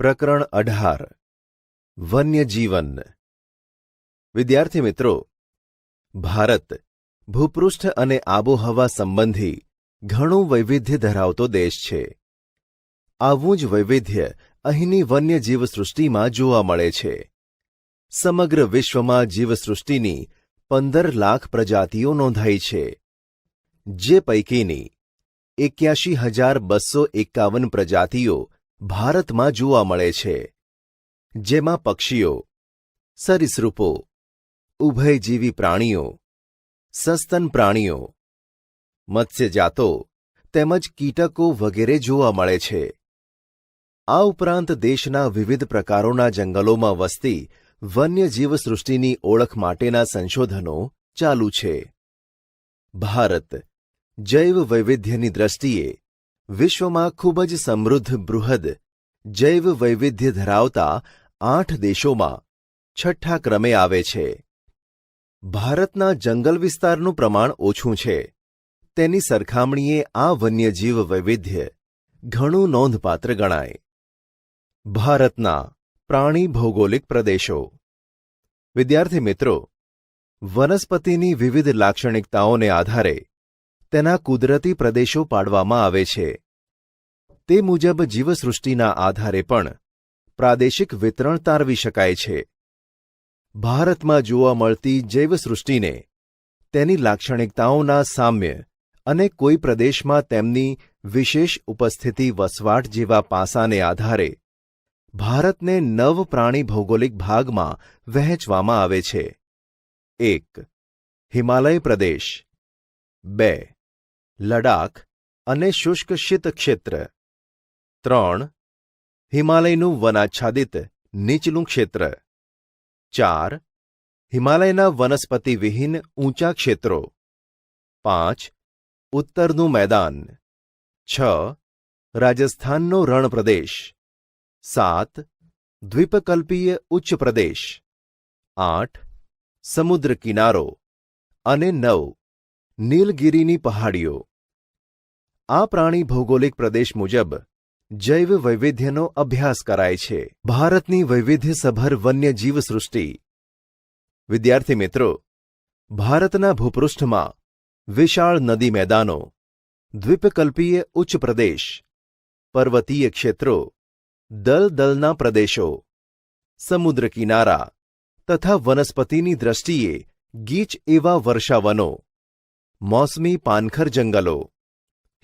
પ્રકરણ 18 વન્યજીવન। વિદ્યાર્થી મિત્રો, ભારત ભૂપૃષ્ઠ અને આબોહવા સંબંધી ઘણું વૈવિધ્ય ધરાવતો દેશ છે। આવું જ વૈવિધ્ય અહીંની વન્યજીવ સૃષ્ટિમાં જોવા મળે છે। સમગ્ર વિશ્વમાં જીવસૃષ્ટિની 15 લાખ પ્રજાતિઓ નોંધાઈ છે, જે પૈકીની 81,251 પ્રજાતિઓ ભારતમાં જોવા મળે છે, જેમાં પક્ષીઓ, સરીસૃપો, ઉભયજીવી પ્રાણીઓ, સસ્તન પ્રાણીઓ, મત્સ્યજાતો તેમજ કીટકો વગેરે જોવા મળે છે। આ ઉપરાંત દેશના વિવિધ પ્રકારોના જંગલોમાં વસતી વન્યજીવ સૃષ્ટિની ઓળખ માટેના સંશોધનો ચાલુ છે। ભારત જૈવ વૈવિધ્યની દ્રષ્ટિએ વિશ્વમાં ખૂબ જ સમૃદ્ધ બૃહદ જૈવ વૈવિધ્ય ધરાવતા 8 દેશોમાં 6ઠ્ઠા ક્રમે આવે છે। ભારતના જંગલ વિસ્તારનું પ્રમાણ ઓછું છે, તેની સરખામણીએ આ વન્યજીવ વૈવિધ્ય ઘણું નોંધપાત્ર ગણાય। ભારતના પ્રાણી ભૌગોલિક પ્રદેશો। વિદ્યાર્થી મિત્રો, વનસ્પતિની વિવિધ લાક્ષણિકતાઓને આધારે તેના કુદરતી પ્રદેશો પાડવામાં આવે છે। તે મુજબ જીવસૃષ્ટિના આધારે પણ પ્રાદેશિક વિતરણ તારવી શકાય છે। ભારતમાં જોવા મળતી જૈવસૃષ્ટિને તેની લાક્ષણિકતાઓના સામ્ય અને કોઈ પ્રદેશમાં તેમની વિશેષ ઉપસ્થિતિ વસવાટ જેવા પાસાને આધારે ભારતને 9 પ્રાણી ભૌગોલિક ભાગમાં વહેંચવામાં આવે છે। 1. હિમાલય પ્રદેશ, 2. લડાખ અને શુષ્ક શીત ક્ષેત્ર, 3. હિમાલયનું વનાચ્છાદિત નીચલું ક્ષેત્ર, 4. હિમાલયના વનસ્પતિવિહીન ઊંચા ક્ષેત્રો, 5. ઉત્તરનું મેદાન, 6. રાજસ્થાનનો રણ પ્રદેશ, 7. દ્વીપકલ્પીય ઉચ્ચ પ્રદેશ, 8. સમુદ્ર કિનારો અને 9. નીલગિરીની પહાડીઓ। આ પ્રાણી ભૌગોલિક પ્રદેશ મુજબ જૈવ વૈવિધ્યનો અભ્યાસ કરાય છે। ભારતની વૈવિધ્યસભર વન્યજીવ સૃષ્ટિ। વિદ્યાર્થી મિત્રો, ભારતના ભૂપૃષ્ઠમાં વિશાળ નદી મેદાનો, દ્વીપકલ્પીય ઉચ્ચ પ્રદેશ, પર્વતીય ક્ષેત્રો, દલદલના પ્રદેશો, સમુદ્ર કિનારા તથા વનસ્પતિની દ્રષ્ટિએ ગીચ એવા વર્ષાવનો, મોસમી પાનખર જંગલો,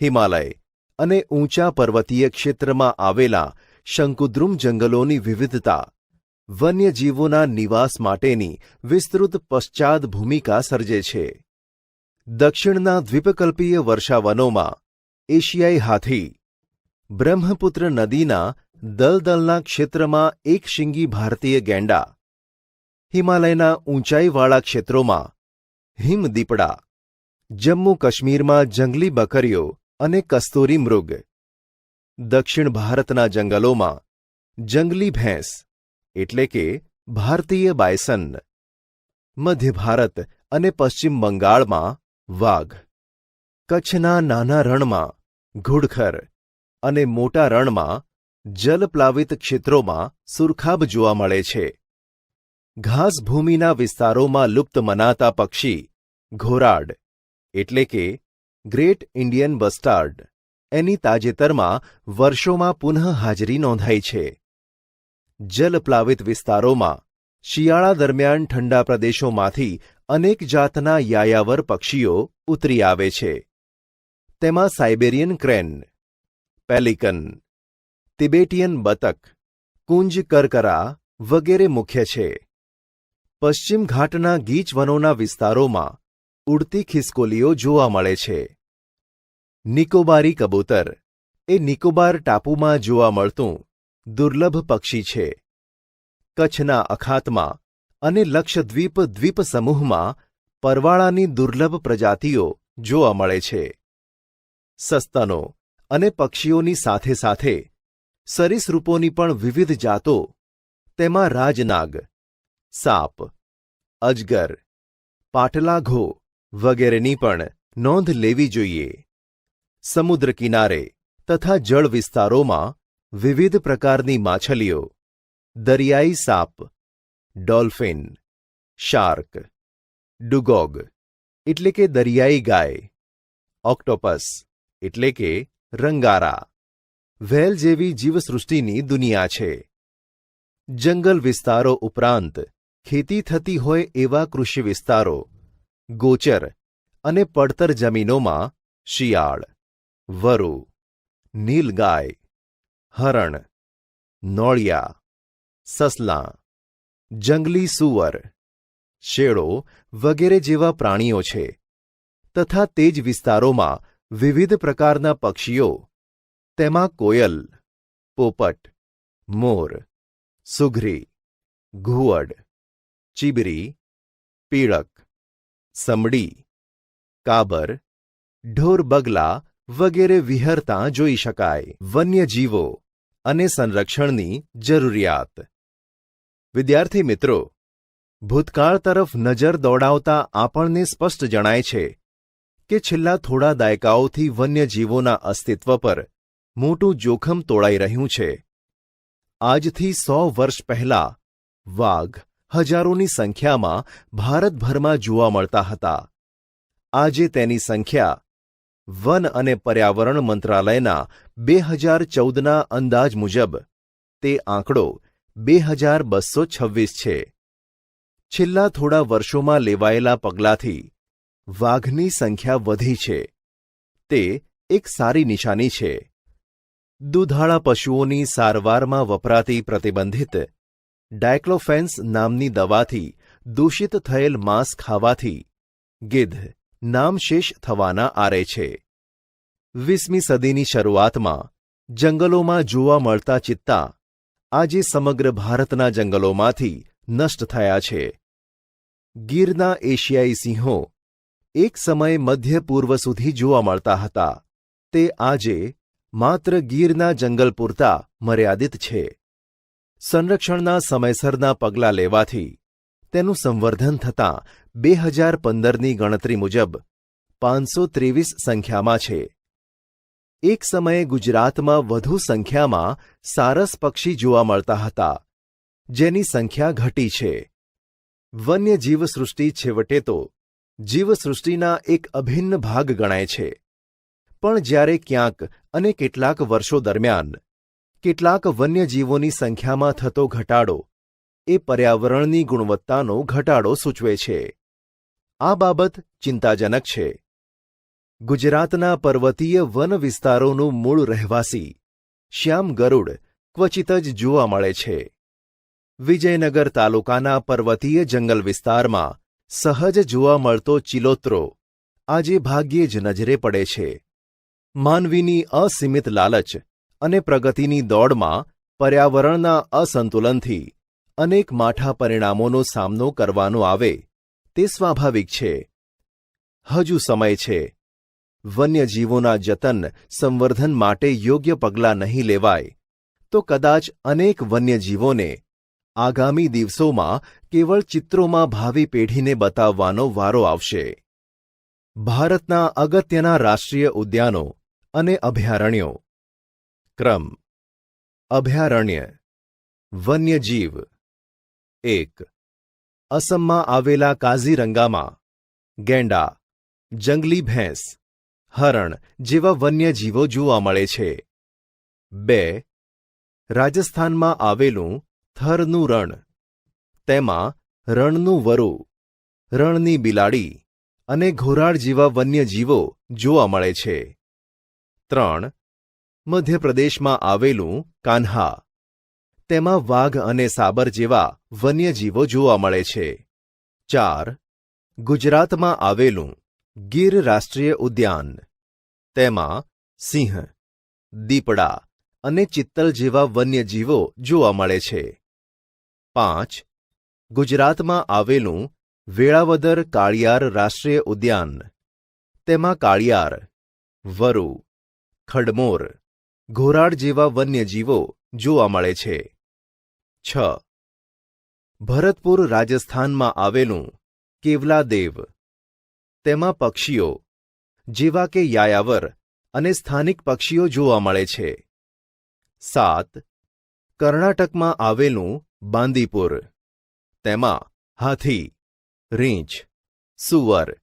હિમાલય અને ઊંચા પર્વતીય ક્ષેત્રમાં આવેલા શંકુદ્રુમ જંગલોની વિવિધતા વન્યજીવોના નિવાસ માટેની વિસ્તૃત પશ્ચાદ ભૂમિકા સર્જે છે। દક્ષિણના દ્વીપકલ્પીય વર્ષાવનોમાં એશિયાઈ હાથી, બ્રહ્મપુત્ર નદીના દલદલના ક્ષેત્રમાં એકશિંગી ભારતીય ગેંડા, હિમાલયના ઊંચાઈવાળા ક્ષેત્રોમાં હિમદીપડા, જમ્મુ કાશ્મીરમાં જંગલી બકરીઓ અને કસ્તુરી મૃગ, દક્ષિણ ભારતના જંગલોમાં જંગલી ભેંસ એટલે કે ભારતીય બાયસન, મધ્ય ભારત અને પશ્ચિમ બંગાળમાં વાઘ, કચ્છના નાના રણમાં ઘુડખર અને મોટા રણમાં જલપ્લાવિત ક્ષેત્રોમાં સુરખાબ જોવા મળે છે। ઘાસભૂમિના વિસ્તારોમાં લુપ્ત મનાતા પક્ષી ઘોરાડ એટલે કે ગ્રેટ ઇન્ડિયન બસ્ટાર્ડ એની તાજેતરમાં વર્ષોમાં પુનઃ હાજરી નોંધાઈ છે। જલપ્લાવિત વિસ્તારોમાં શિયાળા દરમિયાન ઠંડા પ્રદેશોમાંથી અનેક જાતના યાયાવર પક્ષીઓ ઉતરી આવે છે। તેમાં સાઇબેરિયન ક્રેન, પેલિકન, તિબેટિયન બતક, કુંજ કરકરા વગેરે મુખ્ય છે। પશ્ચિમ ઘાટના ગીચ વનોના વિસ્તારોમાં ઉડતી ખિસકોલીઓ જોવા મળે છે। નિકોબારી કબૂતર એ નિકોબાર ટાપુમાં જોવા મળતું દુર્લભ પક્ષી છે। કચ્છના અખાતમાં અને લક્ષદ્વીપ દ્વીપસમૂહમાં પરવાળાની દુર્લભ પ્રજાતિઓ જોવા મળે છે। સસ્તનો અને પક્ષીઓની સાથે સાથે સરીસૃપોની પણ વિવિધ જાતો, તેમાં રાજનાગ, સાપ, અજગર, પાટલા ઘો વગેરેની પણ નોંધ લેવી જોઈએ। સમુદ્ર કિનારે તથા જળ વિસ્તારોમાં વિવિધ પ્રકારની માછલીઓ, દરિયાઈ સાપ, ડોલ્ફિન, શાર્ક, ડુગોગ એટલે કે દરિયાઈ ગાય, ઓક્ટોપસ એટલે કે રંગારા, વ્હેલ જેવી જીવસૃષ્ટિની દુનિયા છે. જંગલ વિસ્તારો ઉપરાંત ખેતી થતી હોય એવા કૃષિ વિસ્તારો, ગોચર અને પડતર જમીનોમાં શિયાળ, વરુ, નીલગાય, હરણ, નોળિયા, સસલાં, જંગલી સૂવર, શેળો વગેરે જેવા પ્રાણીઓ છે તથા તે જ વિસ્તારોમાં વિવિધ પ્રકારના પક્ષીઓ, તેમાં કોયલ, પોપટ, મોર, સુઘરી, ઘુવડ, ચીબરી, પીળક, સમડી, કાબર, ઢોરબગલા વગેરે વિહરતા જોઈ શકાય. વન્યજીવો અને સંરક્ષણની જરૂરિયાત. વિદ્યાર્થી મિત્રો, ભૂતકાળ તરફ નજર દોડાવતા આપણને સ્પષ્ટ જણાય છે કે છેલ્લા થોડા દાયકાઓથી વન્યજીવોના અસ્તિત્વ પર મોટું જોખમ તોળાઈ રહ્યું છે. આજથી 100 વર્ષ પહેલા વાઘ હજારોની સંખ્યામાં ભારતભરમાં જોવા મળતા હતા. આજે તેની સંખ્યા વન અને પર્યાવરણ મંત્રાલયના 2014ના અંદાજ મુજબ તે આંકડો 2226 છે. છેલ્લા થોડા વર્ષોમાં લેવાયેલા પગલાંથી વાઘની સંખ્યા વધી છે. તે એક સારી નિશાની છે. દૂધાળા પશુઓની સારવારમાં વપરાતી પ્રતિબંધિત ડાયક્લોફેન્સ નામની દવાથી દૂષિત થયેલ માંસ ખાવાથી ગિદ્ધ નામશેષ થવાના આરે છે. 20મી સદીની શરૂઆતમાં જંગલોમાં જોવા મળતા ચિત્તા આજે સમગ્ર ભારતના જંગલોમાંથી નષ્ટ થયા છે. ગીરના એશિયાઈ સિંહો એક સમયે મધ્ય પૂર્વ સુધી જોવા મળતા હતા. તે આજે માત્ર ગીરના જંગલ પૂરતા મર્યાદિત છે. સંરક્ષણના સમયસરના પગલાં લેવાથી તેનું સંવર્ધન થતાં 2015ની ગણતરી મુજબ 523 સંખ્યામાં છે. એક સમયે ગુજરાતમાં વધુ સંખ્યામાં સારસ પક્ષી જોવા મળતા હતા, જેની સંખ્યા ઘટી છે. વન્ય જીવસૃષ્ટિ છેવટે તો જીવસૃષ્ટિના એક અભિન્ન ભાગ ગણાય છે. પણ જ્યારે ક્યાંક અને કેટલાક વર્ષો દરમિયાન કેટલાક વન્યજીવોની સંખ્યામાં થતો ઘટાડો એ પર્યાવરણની ગુણવત્તાનો ઘટાડો સૂચવે છે. આ બાબત ચિંતાજનક છે. ગુજરાતના પર્વતીય વન વિસ્તારોનું મૂળ રહેવાસી શ્યામ ગરુડ ક્વચિત જ જોવા મળે છે. વિજયનગર તાલુકાના પર્વતીય જંગલ વિસ્તારમાં સહજ જોવા મળતો ચિલોત્રો આજે ભાગ્યે જ નજરે પડે છે. માનવીની અસીમિત લાલચ અને પ્રગતિની દોડમાં પર્યાવરણના અસંતુલનથી અનેક માઠા પરિણામોનો સામનો કરવાનો આવે તે સ્વાભાવિક છે. હજુ સમય છે. વન્યજીવોના જતન સંવર્ધન માટે યોગ્ય પગલાં નહીં લેવાય તો કદાચ અનેક વન્યજીવોને આગામી દિવસોમાં કેવળ ચિત્રોમાં ભાવિ પેઢીને બતાવવાનો વારો આવશે. ભારતના અગત્યના રાષ્ટ્રીય ઉદ્યાનો અને અભયારણ્યો. ક્રમ: અભયારણ્ય. વન્યજીવ. 1. અસમમાં આવેલા કાઝીરંગામાં ગેંડા, જંગલી ભેંસ, હરણ જેવા વન્યજીવો જોવા મળે છે. 2. રાજસ્થાનમાં આવેલું થરનું રણ. તેમાં રણનું વરુ, રણની બિલાડી અને ઘોરાડ જેવા વન્યજીવો જોવા મળે છે. 3. મધ્યપ્રદેશમાં આવેલું કાન્હા. તેમાં વાઘ અને સાબર જેવા વન્યજીવો જોવા મળે છે. 4. ગુજરાતમાં આવેલું ગીર રાષ્ટ્રીય ઉદ્યાન. તેમાં સિંહ, દીપડા અને ચિત્તલ જેવા વન્યજીવો જોવા મળે છે. 5. ગુજરાતમાં આવેલું વેળાવદર કાળિયાર રાષ્ટ્રીય ઉદ્યાન. તેમાં કાળિયાર, વરુ, ખડમોર, ઘોરાડ જેવા વન્યજીવો જોવા મળે છે. 6. ભરતપુર રાજસ્થાનમાં આવેલું કેવલાદેવ. તેમાં પક્ષીઓ જેવા કે યાયાવર અને સ્થાનિક પક્ષીઓ જોવા મળે છે. 7. કર્ણાટકમાં આવેલું બાંદીપુર. તેમાં હાથી, રીંછ, સુવર,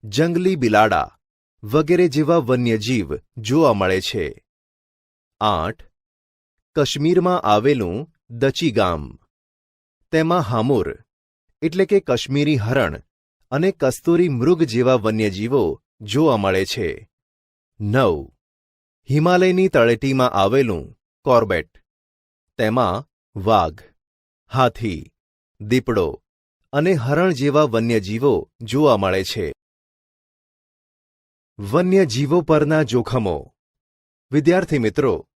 જંગલી બિલાડા વગેરે જેવા વન્યજીવ જોવા મળે છે. 8. કાશ્મીરમાં આવેલું દચી ગામ. તેમાં હામુર એટલે કે કાશ્મીરી હરણ અને કસ્તુરી મૃગ જેવા વન્યજીવો જોવા મળે છે. 9. હિમાલયની તળેટીમાં આવેલું કોર્બેટ. તેમાં વાઘ, હાથી, દીપડો અને હરણ જેવા વન્યજીવો જોવા મળે છે. વન્યજીવો પરના જોખમો. વિદ્યાર્થી મિત્રો,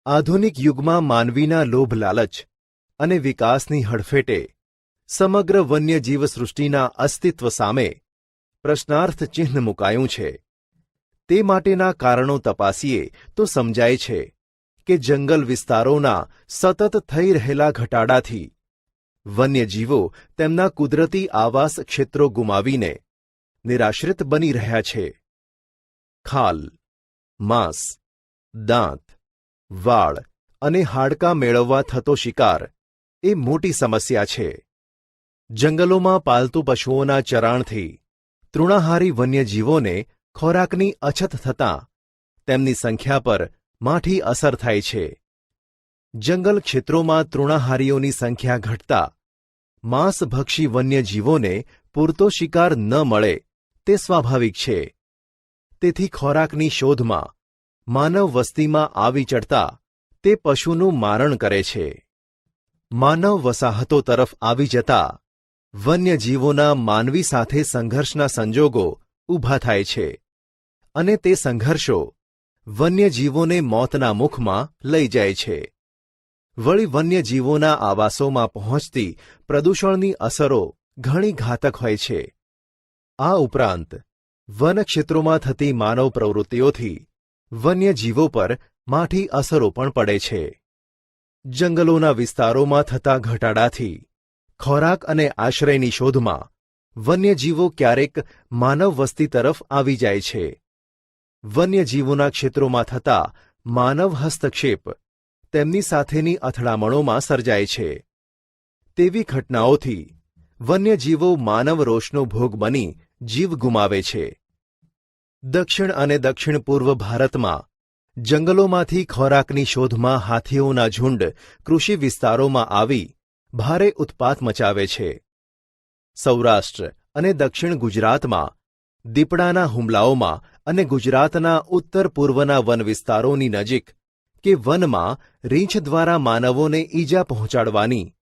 આધુનિક યુગમાં માનવીના લોભ લાલચ અને વિકાસની હડફેટે સમગ્ર વન્યજીવ સૃષ્ટિના અસ્તિત્વ સામે પ્રશ્નાર્થ ચિહ્ન મુકાયું છે. તે માટેના કારણો તપાસીએ તો સમજાય છે કે જંગલ વિસ્તારોના સતત થઈ રહેલા ઘટાડાથી વન્યજીવો તેમના કુદરતી આવાસ ક્ષેત્રો ગુમાવીને નિરાશ્રિત બની રહ્યા છે. ખાલ, માંસ, દાંત, વાળ અને હાડકાં મેળવવા થતો શિકાર એ મોટી સમસ્યા છે. જંગલોમાં પાલતુ પશુઓના ચરાણથી તૃણાહારી વન્યજીવોને ખોરાકની અછત થતાં તેમની સંખ્યા પર માઠી અસર થાય છે. જંગલ ક્ષેત્રોમાં તૃણાહારીઓની સંખ્યા ઘટતા માંસભક્ષી વન્યજીવોને પૂરતો શિકાર ન મળે તે સ્વાભાવિક છે. તેથી ખોરાકની શોધમાં માનવ વસ્તીમાં આવી ચડતા તે પશુનું મારણ કરે છે. માનવ વસાહતો તરફ આવી જતા વન્યજીવોના માનવી સાથે સંઘર્ષના સંજોગો ઊભા થાય છે અને તે સંઘર્ષો વન્યજીવોને મોતના મુખમાં લઈ જાય છે. વળી વન્યજીવોના આવાસોમાં પહોંચતી પ્રદૂષણની અસરો ઘણી ઘાતક હોય છે. આ ઉપરાંત વનક્ષેત્રોમાં થતી માનવ પ્રવૃત્તિઓથી વન્યજીવો પર માઠી અસરો પણ પડે છે. જંગલોના વિસ્તારોમાં થતા ઘટાડાથી ખોરાક અને આશ્રયની શોધમાં વન્યજીવો ક્યારેક માનવ વસ્તી તરફ આવી જાય છે. વન્યજીવોના ક્ષેત્રોમાં થતા માનવ હસ્તક્ષેપ તેમની સાથેની અથડામણોમાં સર્જાય છે. તેવી ઘટનાઓથી વન્યજીવો માનવ રોષનો ભોગ બની જીવ ગુમાવે છે. દક્ષિણ અને દક્ષિણ પૂર્વ ભારતમાં જંગલોમાંથી ખોરાકની શોધમાં હાથીઓના ઝુંડ કૃષિ વિસ્તારોમાં આવી ભારે ઉત્પાત મચાવે છે. સૌરાષ્ટ્ર અને દક્ષિણ ગુજરાતમાં દીપડાના હુમલાઓમાં અને ગુજરાતના ઉત્તર પૂર્વના વન વિસ્તારોની નજીક કે વનમાં રીંછ દ્વારા માનવોને ઈજા પહોંચાડવાની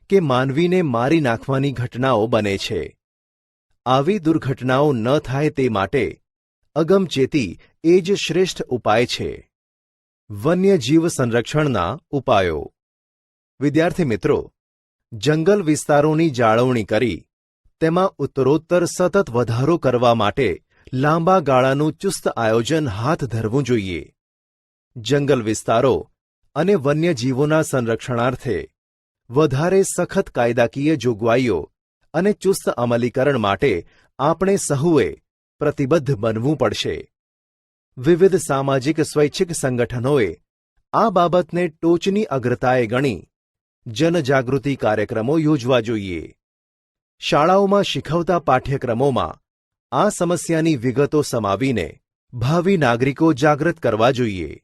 કે માનવીને મારી નાખવાની ઘટનાઓ બને છે. આવી દુર્ઘટનાઓ ન થાય તે માટે અગમચેતી એ જ શ્રેષ્ઠ ઉપાય છે. વન્યજીવ સંરક્ષણના ઉપાયો. વિદ્યાર્થી મિત્રો, જંગલ વિસ્તારોની જાળવણી કરી તેમાં ઉત્તરોત્તર સતત વધારો કરવા માટે લાંબા ગાળાનું ચુસ્ત આયોજન હાથ ધરવું જોઈએ. જંગલ વિસ્તારો અને વન્યજીવોના સંરક્ષણાર્થે વધારે સખત કાયદાકીય જોગવાઈઓ અને ચુસ્ત અમલીકરણ માટે આપણે સહુએ પ્રતિબદ્ધ બનવું પડશે. વિવિધ સામાજિક સ્વૈચ્છિક સંગઠનોએ આ બાબતને ટોચની અગ્રતાએ ગણી જનજાગૃતિ કાર્યક્રમો યોજવા જોઈએ. શાળાઓમાં શીખવતા પાઠ્યક્રમોમાં આ સમસ્યાની વિગતો સમાવીને ભાવિ નાગરિકો જાગૃત કરવા જોઈએ.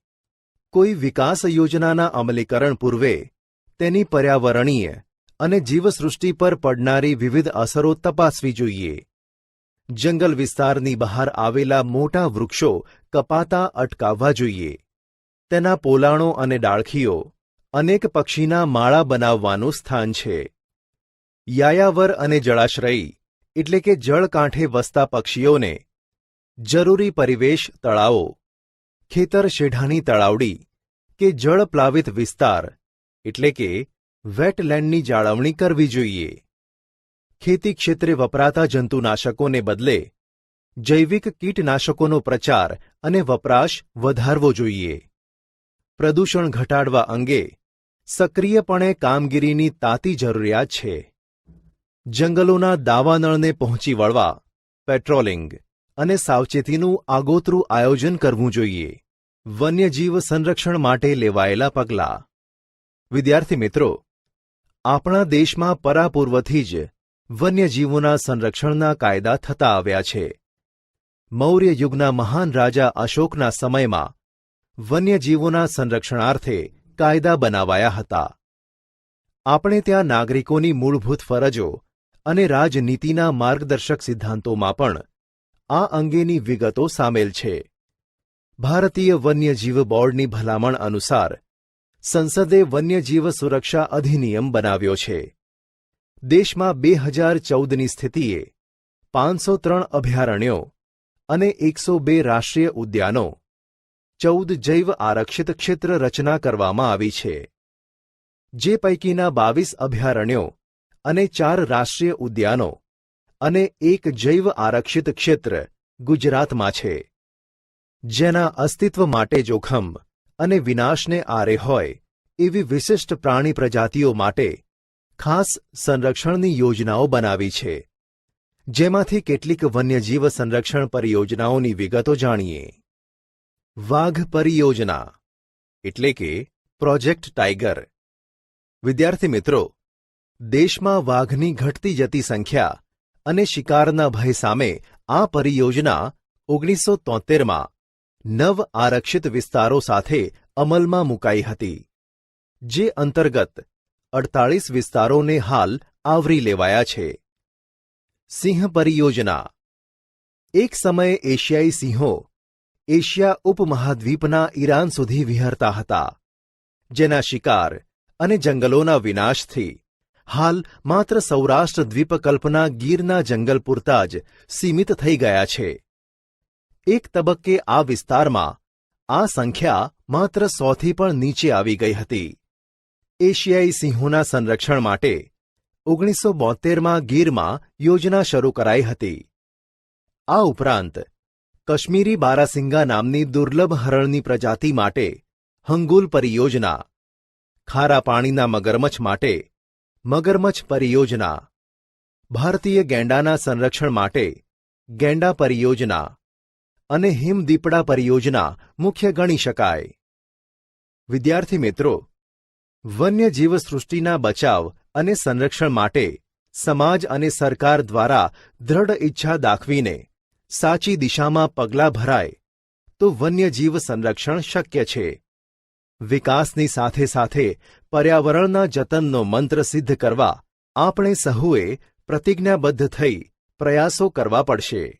કોઈ વિકાસ યોજનાના અમલીકરણ પૂર્વે તેની પર્યાવરણીય અને જીવસૃષ્ટિ પર પડનારી વિવિધ અસરો તપાસવી જોઈએ. જંગલ વિસ્તારની બહાર આવેલા મોટા વૃક્ષો કપાતા અટકાવવા જોઈએ. તેના પોલાણો અને ડાળખીઓ અનેક પક્ષીના માળા બનાવવાનું સ્થાન છે. યાયાવર અને જળાશ્રયી એટલે કે જળકાંઠે વસતા પક્ષીઓને જરૂરી પરિવેશ તળાવો, ખેતર શેઢાની તળાવડી કે જળપ્લાવિત વિસ્તાર એટલે કે વેટલેન્ડની જાળવણી કરવી જોઈએ. ખેતી ક્ષેત્રે વપરાતા જંતુનાશકોને બદલે જૈવિક કીટનાશકોનો પ્રચાર અને વપરાશ વધારવો જોઈએ. પ્રદૂષણ ઘટાડવા અંગે સક્રિયપણે કામગીરીની તાતી જરૂરિયાત છે. જંગલોના દાવાનળને પહોંચી વળવા પેટ્રોલિંગ અને સાવચેતીનું આગોતરું આયોજન કરવું જોઈએ. વન્યજીવ સંરક્ષણ માટે લેવાયેલા પગલાં. વિદ્યાર્થી મિત્રો, આપણા દેશમાં પરાપૂર્વથી જ વન્યજીવોના સંરક્ષણના કાયદા થતા આવ્યા છે. મૌર્ય યુગના મહાન રાજા અશોકના સમયમાં વન્યજીવોના સંરક્ષણાર્થે કાયદા બનાવાયા હતા. આપણે ત્યાં નાગરિકોની મૂળભૂત ફરજો અને રાજનીતિના માર્ગદર્શક સિદ્ધાંતોમાં પણ આ અંગેની વિગતો સામેલ છે. ભારતીય વન્યજીવ બોર્ડની ભલામણ અનુસાર સંસદે વન્યજીવ સુરક્ષા અધિનિયમ બનાવ્યો છે. દેશમાં 2014ની સ્થિતિએ 503 અભયારણ્યો અને 102 રાષ્ટ્રીય ઉદ્યાનો, 14 જૈવ આરક્ષિત ક્ષેત્ર રચના કરવામાં આવી છે. જે પૈકીના 22 અભયારણ્યો અને 4 રાષ્ટ્રીય ઉદ્યાનો અને 1 જૈવ આરક્ષિત ક્ષેત્ર ગુજરાતમાં છે. જેના અસ્તિત્વ માટે જોખમ અને વિનાશને આરે હોય એવી વિશિષ્ટ પ્રાણી પ્રજાતિઓ માટે ખાસ સંરક્ષણની યોજનાઓ બનાવી છે. જેમાંથી કેટલીક વન્યજીવ સંરક્ષણ પરિયોજનાઓની વિગતો જાણીએ. વાઘ પરિયોજના એટલે કે પ્રોજેક્ટ ટાઇગર. વિદ્યાર્થી મિત્રો, દેશમાં વાઘની ઘટતી જતી સંખ્યા અને શિકારના ભય સામે આ પરિયોજના 1973માં 9 આરક્ષિત વિસ્તારો સાથે અમલમાં મુકાઈ હતી. જે અંતર્ગત 48 વિસ્તારોને હાલ આવરી લેવાયા છે. સિંહ પરિયોજના. એક સમયે એશિયાઈ સિંહો એશિયા ઉપમહાદ્વીપના ઈરાન સુધી વિહરતા હતા. જેના શિકાર અને જંગલોના વિનાશથી હાલ માત્ર સૌરાષ્ટ્ર દ્વીપકલ્પના ગીરના જંગલ પૂરતા જ સીમિત થઈ ગયા છે. એક તબક્કે આ વિસ્તારમાં આ સંખ્યા માત્ર 100થી પણ નીચે આવી ગઈ હતી. એશિયાઈ સિંહોના સંરક્ષણ માટે 1972માં ગીરમાં યોજના શરૂ કરાઈ હતી. આ ઉપરાંત કશ્મીરી બારાસિંગા નામની દુર્લભ હરણની પ્રજાતિ માટે હંગુલ પરિયોજના, ખારા પાણીના મગરમચ્છ માટે મગરમચ્છ પરિયોજના, ભારતીય ગેંડાના સંરક્ષણ માટે ગેંડા પરિયોજના અને હિમદીપડા પરિયોજના મુખ્ય ગણી શકાય. વિદ્યાર્થી મિત્રો, વન્યજીવ સૃષ્ટિના બચાવ અને સંરક્ષણ માટે સમાજ અને સરકાર દ્વારા દ્રઢ ઈચ્છા દાખવીને સાચી દિશામાં પગલાં ભરાય તો વન્યજીવ સંરક્ષણ શક્ય છે. વિકાસની સાથે સાથે પર્યાવરણના જતનનો મંત્ર સિદ્ધ કરવા આપણે સહુએ પ્રતિજ્ઞાબદ્ધ થઈ પ્રયાસો કરવા પડશે.